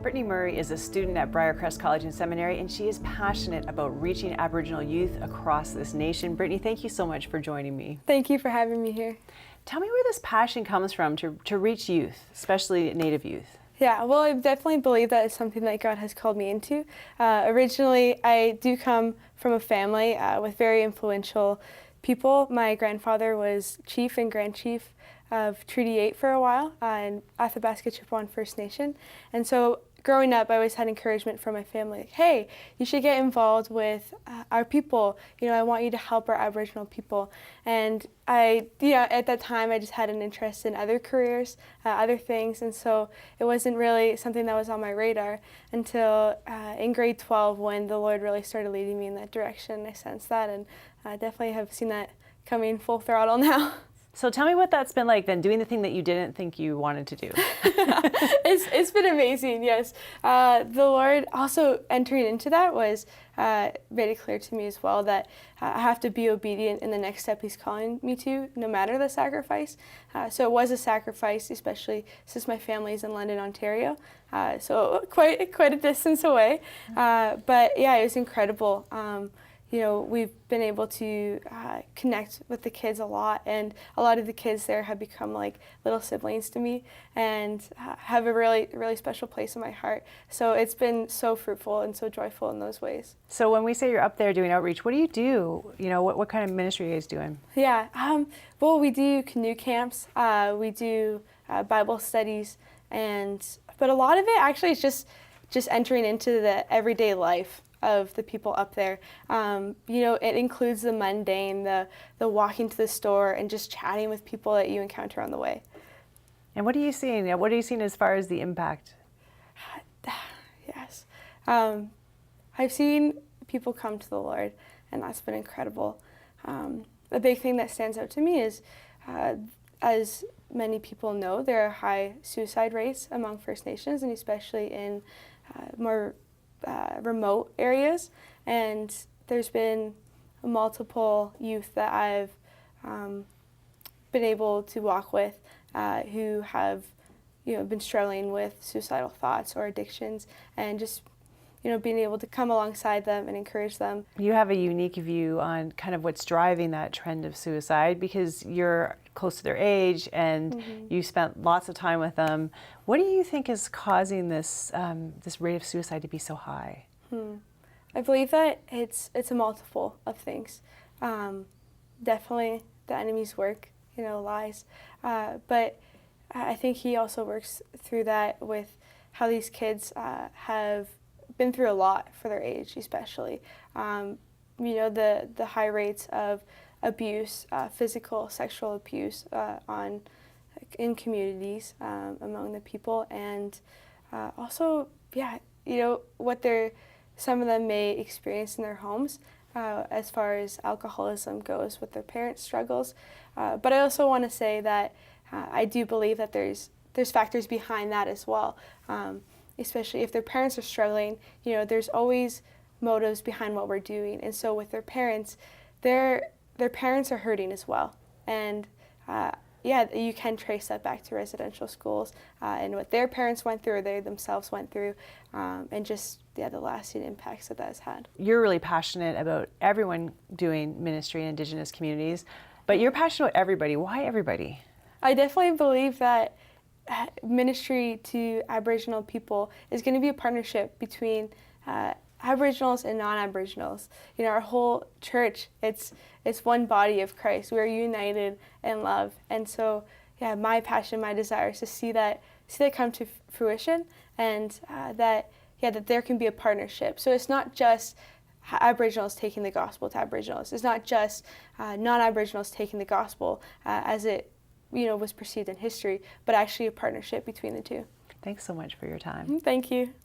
Brittany Murray is a student at Briarcrest College and Seminary, and she is passionate about reaching Aboriginal youth across this nation. Brittany, thank you so much for joining me. Thank you for having me here. Tell me where this passion comes from to reach youth, especially Native youth. Yeah, well, I definitely believe that is something that God has called me into. Originally, I do come from a family with very influential people. My grandfather was chief and grand chief of Treaty 8 for a while in Athabasca Chippewa First Nation. And so growing up, I always had encouragement from my family, like, hey, you should get involved with our people. You know, I want you to help our Aboriginal people. And at that time, I just had an interest in other careers, other things. And so it wasn't really something that was on my radar until in grade 12 when the Lord really started leading me in that direction. I sensed that, and I definitely have seen that coming full throttle now. So tell me what that's been like then, doing the thing that you didn't think you wanted to do. It's been amazing, yes. The Lord also entering into that was made it clear to me as well that I have to be obedient in the next step He's calling me to, no matter the sacrifice. So it was a sacrifice, especially since my family is in London, Ontario. So quite a distance away. But yeah, it was incredible. You know, we've been able to connect with the kids a lot, and a lot of the kids there have become like little siblings to me and have a really, really special place in my heart. So it's been so fruitful and so joyful in those ways. So when we say you're up there doing outreach, what do you do? You know, what kind of ministry are you guys doing? Yeah, well, we do canoe camps, we do Bible studies, but a lot of it actually is just entering into the everyday life of the people up there. You know, it includes the mundane, the walking to the store and just chatting with people that you encounter on the way. And what are you seeing? What are you seeing as far as the impact? Yes. I've seen people come to the Lord, and that's been incredible. A big thing that stands out to me is, as many people know, there are high suicide rates among First Nations, and especially in more remote areas, and there's been multiple youth that I've been able to walk with who have, you know, been struggling with suicidal thoughts or addictions, and just, you know, being able to come alongside them and encourage them. You have a unique view on kind of what's driving that trend of suicide because you're close to their age and you spent lots of time with them. What do you think is causing this this rate of suicide to be so high? I believe that it's a multiple of things. Definitely the enemy's work, you know, lies, but I think he also works through that with how these kids have been through a lot for their age, especially. You know, the high rates of abuse, physical, sexual abuse in communities among the people, and also, yeah, you know, what some of them may experience in their homes as far as alcoholism goes with their parents' struggles. But I also want to say that I do believe that there's factors behind that as well. Especially if their parents are struggling, you know, there's always motives behind what we're doing. And so with their parents, their parents are hurting as well. And yeah, you can trace that back to residential schools and what their parents went through or they themselves went through, and just the lasting impacts that has had. You're really passionate about everyone doing ministry in Indigenous communities, but you're passionate about everybody. Why everybody? I definitely believe that ministry to Aboriginal people is going to be a partnership between Aboriginals and non-Aboriginals. You know, our whole church, it's one body of Christ. We are united in love. And so, yeah, my passion, my desire is to see that come to fruition, and that there can be a partnership. So it's not just Aboriginals taking the gospel to Aboriginals. It's not just non-Aboriginals taking the gospel as it, you know, was perceived in history, but actually a partnership between the two. Thanks so much for your time. Thank you.